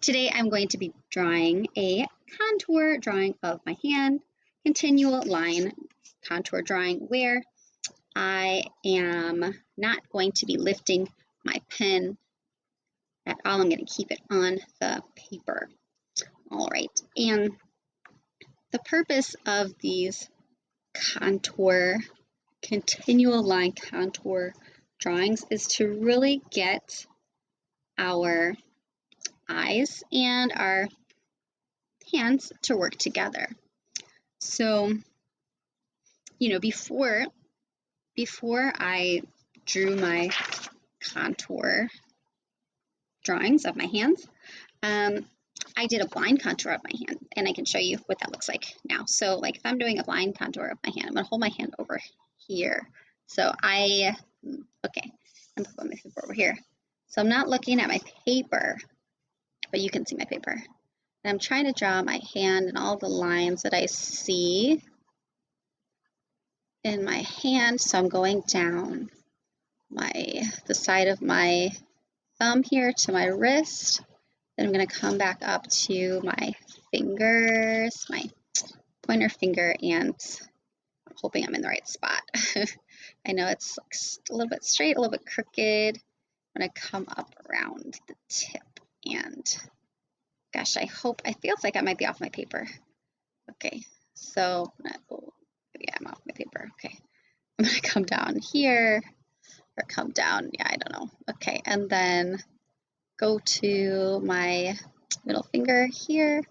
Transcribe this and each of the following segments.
Today I'm going to be drawing a contour drawing of my hand, continual line contour drawing where I am not going to be lifting my pen at all. I'm going to keep it on the paper. All right, and the purpose of these continual line contour drawings is to really get our eyes and our hands to work together. So, before I drew my contour drawings of my hands, I did a blind contour of my hand, and I can show you what that looks like now. So like if I'm doing a blind contour of my hand, I'm gonna hold my hand over here. So I'm gonna put my paper over here. So I'm not looking at my paper, but you can see my paper. And I'm trying to draw my hand and all the lines that I see in my hand. So I'm going down the side of my thumb here to my wrist. Then I'm going to come back up to my fingers, my pointer finger, and I'm hoping I'm in the right spot. I know it's a little bit straight, a little bit crooked. I'm going to come up around the tip, and gosh, I feel like I might be off my paper. Okay, so I'm off my paper. Okay, I'm going to come down here, or come down, I don't know. Okay, and then go to my middle finger here.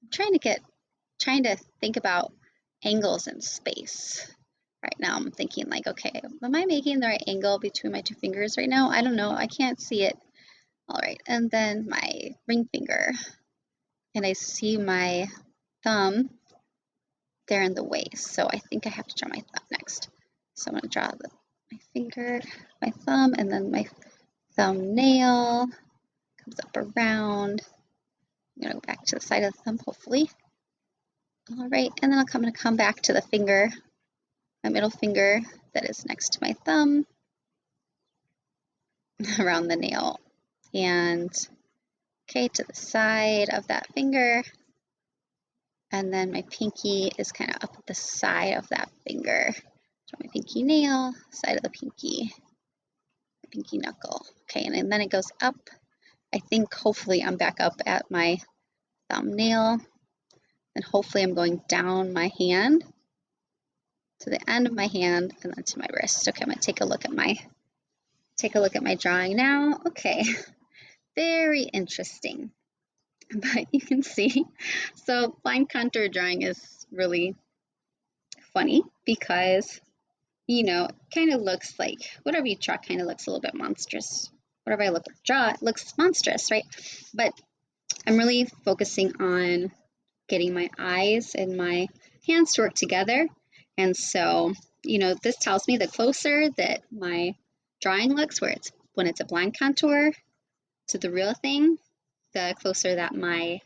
I'm trying to think about angles in space. Right now I'm thinking like, okay, am I making the right angle between my two fingers right now? I don't know, I can't see it. All right, and then my ring finger, and I see my thumb there in the waist. So I think I have to draw my thumb next. So I'm gonna draw my finger, my thumb, and then my thumbnail comes up around. I'm gonna go back to the side of the thumb, hopefully. All right, and then I'm gonna come back to the finger, my middle finger that is next to my thumb, around the nail, and okay, to the side of that finger, and then my pinky is kind of up at the side of that finger. So my pinky nail, side of the pinky knuckle. Okay, and then it goes up. I think hopefully I'm back up at my thumbnail, and hopefully I'm going down my hand to the end of my hand and then to my wrist. Okay, I'm gonna take a look at my drawing now. Okay, very interesting. But you can see, so blind contour drawing is really funny because, kind of looks like whatever you draw kind of looks a little bit monstrous. Whatever I draw, it looks monstrous, right? But I'm really focusing on getting my eyes and my hands to work together. And so, this tells me the closer that my drawing looks when it's a blind contour to the real thing, the closer that my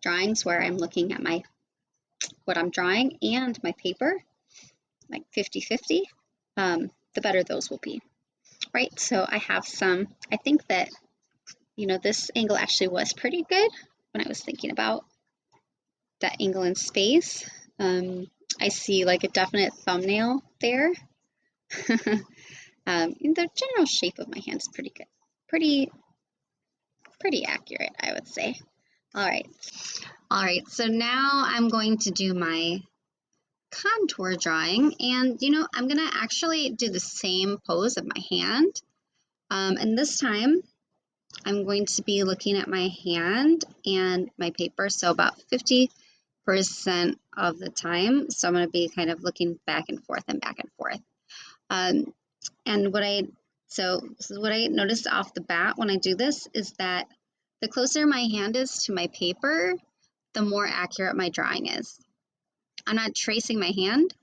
drawings where I'm looking at what I'm drawing and my paper, like 50-50, the better those will be, right? So I think that, this angle actually was pretty good when I was thinking about that angle in space. I see like a definite thumbnail there. The general shape of my hand is pretty good. Pretty accurate, I would say. All right, so now I'm going to do my contour drawing, and I'm gonna actually do the same pose of my hand, and this time I'm going to be looking at my hand and my paper, so about 50% of the time. So I'm going to be kind of looking back and forth and back and forth. And what I noticed off the bat when I do this is that the closer my hand is to my paper, the more accurate my drawing is. I'm not tracing my hand,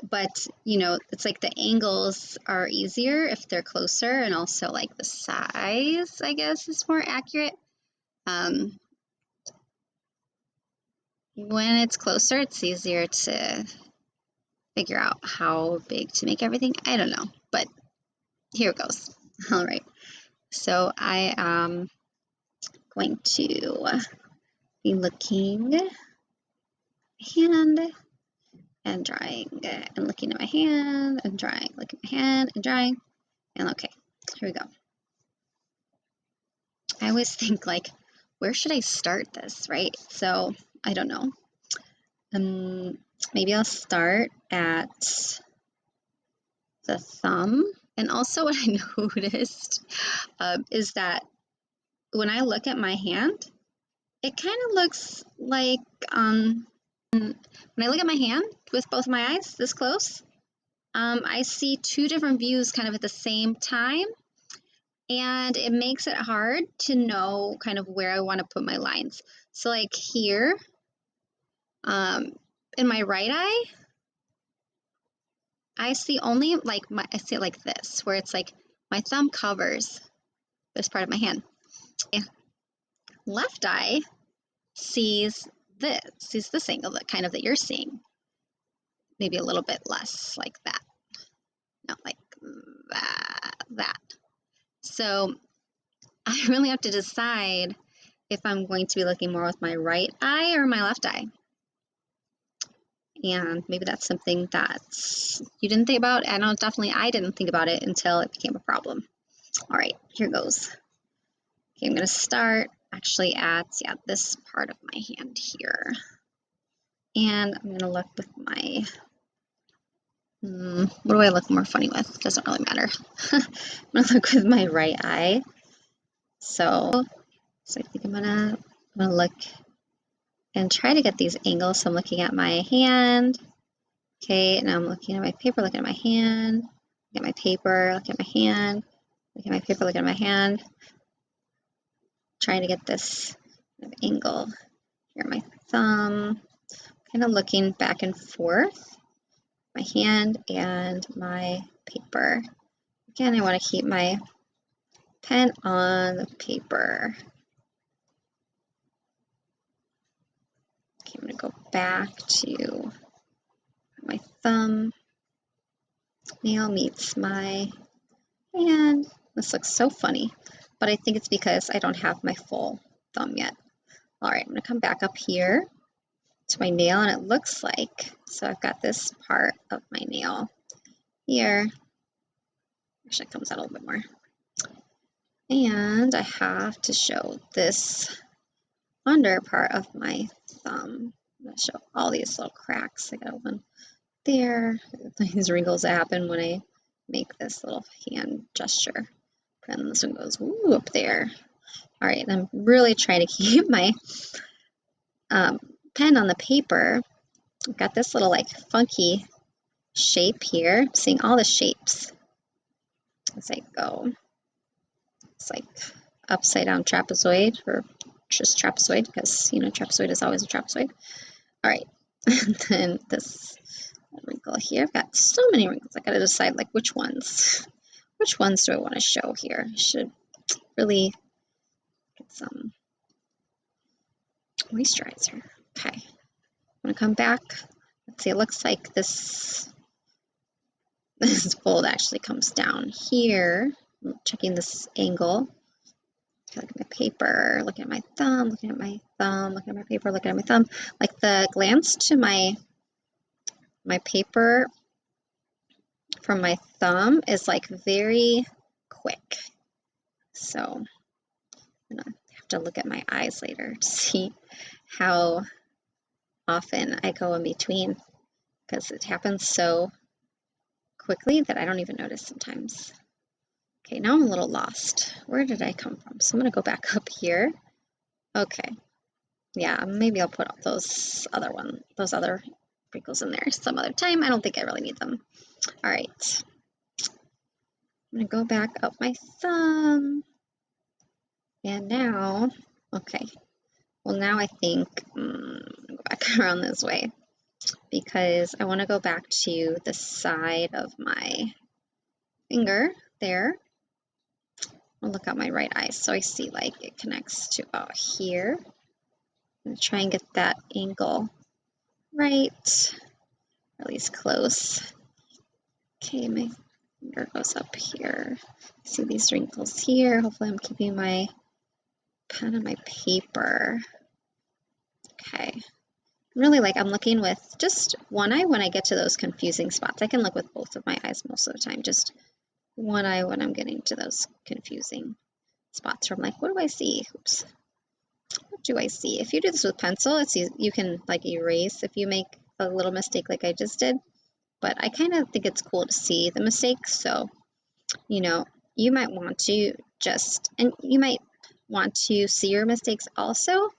but it's like the angles are easier if they're closer, and also like the size, I guess, is more accurate. When it's closer, it's easier to figure out how big to make everything. I don't know, but here it goes. All right. So I am going to be looking at my hand and drawing and looking at my hand and drawing, looking at my hand and drawing. And okay, here we go. I always think like, where should I start this, right? So I don't know. Maybe I'll start at the thumb. And also what I noticed is that when I look at my hand, it kind of looks like when I look at my hand with both my eyes this close, I see two different views kind of at the same time, and it makes it hard to know kind of where I want to put my lines. So like here, in my right eye, I see only like I see it like this, where it's like my thumb covers this part of my hand. Left eye sees this angle that kind of that you're seeing, maybe a little bit less like that, not like that. So I really have to decide if I'm going to be looking more with my right eye or my left eye. And maybe that's something that you didn't think about. I know definitely I didn't think about it until it became a problem. All right, here goes. Okay, I'm gonna start actually at, this part of my hand here. And I'm gonna look with my, what do I look more funny with? Doesn't really matter. I'm gonna look with my right eye. So I think I'm gonna look and try to get these angles. So I'm looking at my hand. Okay, and I'm looking at my paper, looking at my hand, look at my paper, look at my hand, look at my paper, look at my hand. Trying to get this kind of angle. Here, my thumb, kind of looking back and forth, my hand and my paper. Again, I want to keep my pen on the paper. Okay, I'm going to go back to my thumb nail meets my hand. This looks so funny, but I think it's because I don't have my full thumb yet. All right, I'm going to come back up here to my nail, and it looks like, so I've got this part of my nail here. Actually, it comes out a little bit more. And I have to show this under part of my thumb. I'm going to show all these little cracks. I got one there. These wrinkles that happen when I make this little hand gesture. And this one goes up there. All right, and I'm really trying to keep my pen on the paper. I've got this little like funky shape here. I'm seeing all the shapes as I go. It's like upside down trapezoid, or just trapezoid, because trapezoid is always a trapezoid. All right, and then this wrinkle here. I've got so many wrinkles. I got to decide like which ones do I want to show here. I should really get some moisturizer. Okay, I'm gonna come back. Let's see. It looks like this fold actually comes down here. I'm checking this angle. Look at my paper, looking at my thumb, looking at my thumb, looking at my paper, looking at my thumb. Like the glance to my paper from my thumb is like very quick. So I'm gonna have to look at my eyes later to see how often I go in between, because it happens so quickly that I don't even notice sometimes. Okay, now I'm a little lost. Where did I come from? So I'm gonna go back up here. Okay, yeah, maybe I'll put all those other wrinkles in there some other time. I don't think I really need them. All right, I'm gonna go back up my thumb, and now, okay, well now I think go back around this way, because I want to go back to the side of my finger there. I'll look at my right eye so I see like it connects to about here. I'm gonna try and get that angle right, or at least close. Okay, my Finger goes up here. See these wrinkles here. Hopefully I'm keeping my pen on my paper. Okay. Really I'm looking with just one eye when I get to those confusing spots. I can look with both of my eyes most of the time, just one eye when I'm getting to those confusing spots where I'm like, what do I see? Oops. What do I see? If you do this with pencil, it's you can like erase if you make a little mistake like I just did. But I kind of think it's cool to see the mistakes. So, you know, you might want to and you might want to see your mistakes also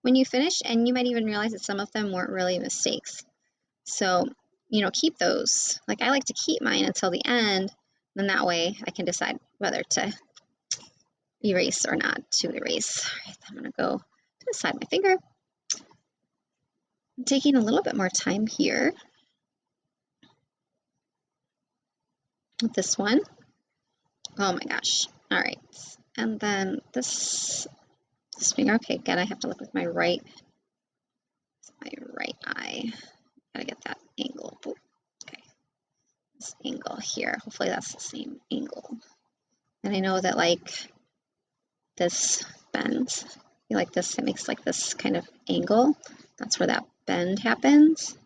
when you finish, and you might even realize that some of them weren't really mistakes. So, you know, keep those. Like I like to keep mine until the end, then that way I can decide whether to erase or not to erase. All right, I'm gonna go to the side of my finger. I'm taking a little bit more time here with this one. Oh my gosh. All right. And then this finger. Okay, again, I have to look with my right eye. Gotta get that angle. Ooh, okay. This angle here. Hopefully that's the same angle. And I know that like this bends. You like this, it makes like this kind of angle. That's where that bend happens.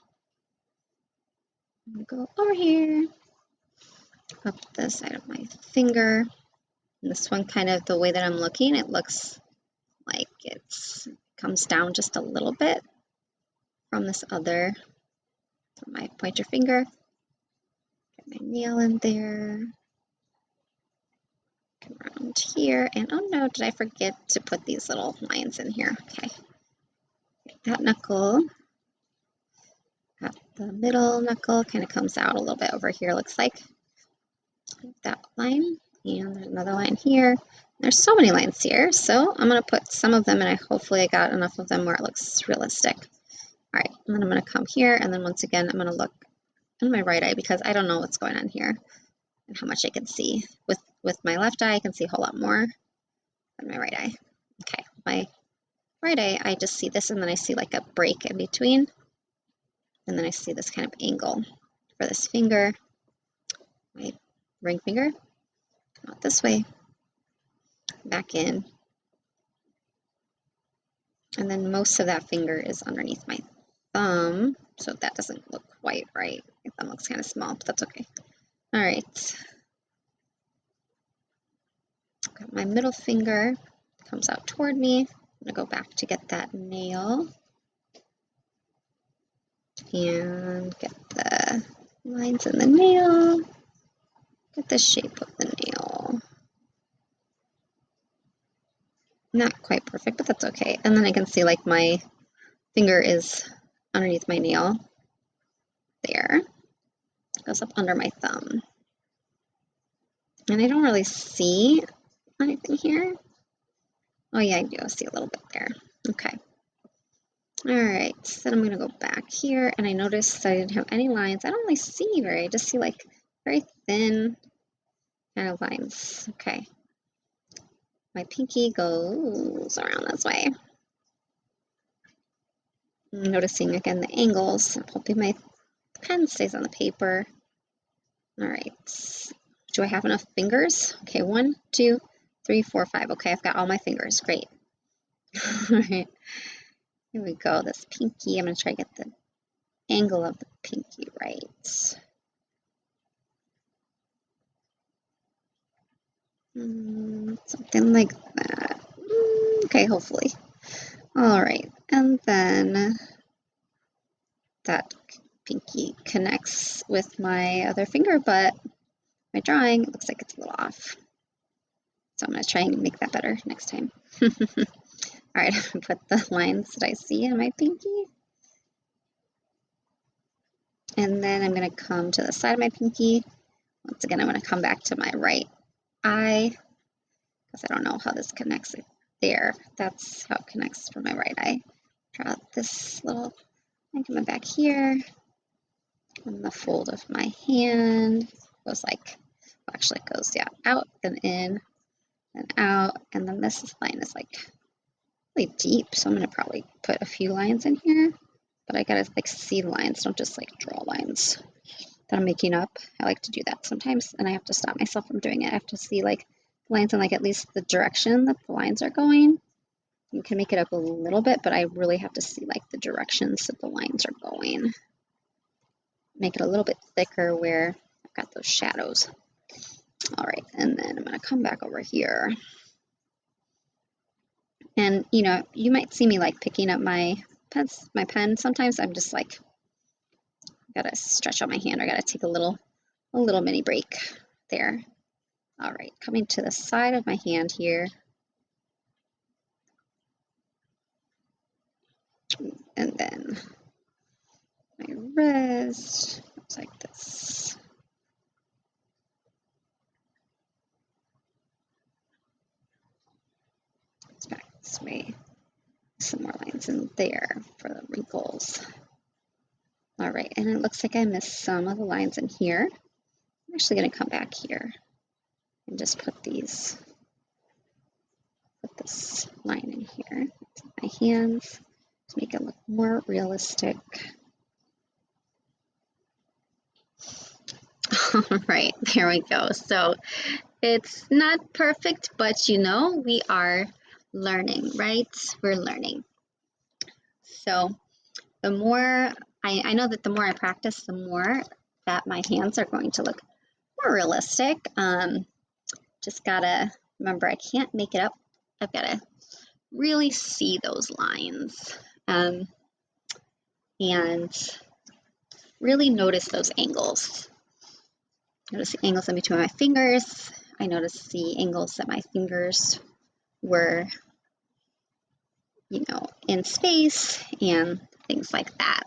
I'm gonna go over here, up the side of my finger. And this one kind of, the way that I'm looking, it looks like it comes down just a little bit from this other, from my pointer finger. Get my nail in there. Come around here, and oh no, did I forget to put these little lines in here? Okay. That knuckle, the middle knuckle kind of comes out a little bit over here, looks like. That line, and there's another line here. There's so many lines here, so I'm going to put some of them, and hopefully I got enough of them where it looks realistic. All right, and then I'm going to come here, and then once again, I'm going to look in my right eye because I don't know what's going on here and how much I can see. With my left eye, I can see a whole lot more than my right eye. Okay, my right eye, I just see this, and then I see like a break in between, and then I see this kind of angle for this finger, my ring finger. Come out this way, back in, and then most of that finger is underneath my thumb, so that doesn't look quite right. My thumb looks kind of small, but that's okay. All right, got my middle finger, comes out toward me. I'm gonna go back to get that nail and get the lines in the nail, get the shape of the nail. Not quite perfect, but that's okay. And then I can see like my finger is underneath my nail there. It goes up under my thumb. And I don't really see anything here. Oh yeah, I do see a little bit there. Okay. All right, then I'm gonna go back here, and I noticed I didn't have any lines. I don't really see I just see like very thin kind of lines. Okay. My pinky goes around this way. I'm noticing again the angles. I'm hoping my pen stays on the paper. All right. Do I have enough fingers? Okay, 1, 2, 3, 4, 5. Okay, I've got all my fingers. Great. All right. Here we go. This pinky. I'm going to try to get the angle of the pinky right. Something like that. Okay, hopefully. All right. And then that pinky connects with my other finger, but my drawing looks like it's a little off. So I'm going to try and make that better next time. All right, I'm going to put the lines that I see in my pinky. And then I'm going to come to the side of my pinky. Once again, I'm going to come back to my right eye because I don't know how this connects there. That's how it connects for my right eye. Draw this little thing coming back here. And the fold of my hand goes like, well, actually it goes, yeah, out and in and out. And then this line is like really deep, so I'm going to probably put a few lines in here. But I gotta like see the lines, don't just like draw lines. that I'm making up. I like to do that sometimes, and I have to stop myself from doing it. I have to see like lines in like at least the direction that the lines are going. You can make it up a little bit, but I really have to see like the directions that the lines are going. Make it a little bit thicker where I've got those shadows. All right, and then I'm gonna come back over here. And you know, you might see me like picking up my pen. Sometimes I'm just like, gotta stretch out my hand. I gotta take a little mini break there. All right, coming to the side of my hand here. And then my wrist looks like this. It's back this way. Some more lines in there for the wrinkles. All right, and it looks like I missed some of the lines in here. I'm actually gonna come back here and just put this line in here. My hands to make it look more realistic. All right, there we go. So it's not perfect, but you know, we are learning, right? We're learning. So the more, I know that the more I practice, the more that my hands are going to look more realistic. Just gotta remember, I can't make it up. I've gotta really see those lines and really notice those angles. Notice the angles in between my fingers. I noticed the angles that my fingers were, you know, in space and things like that.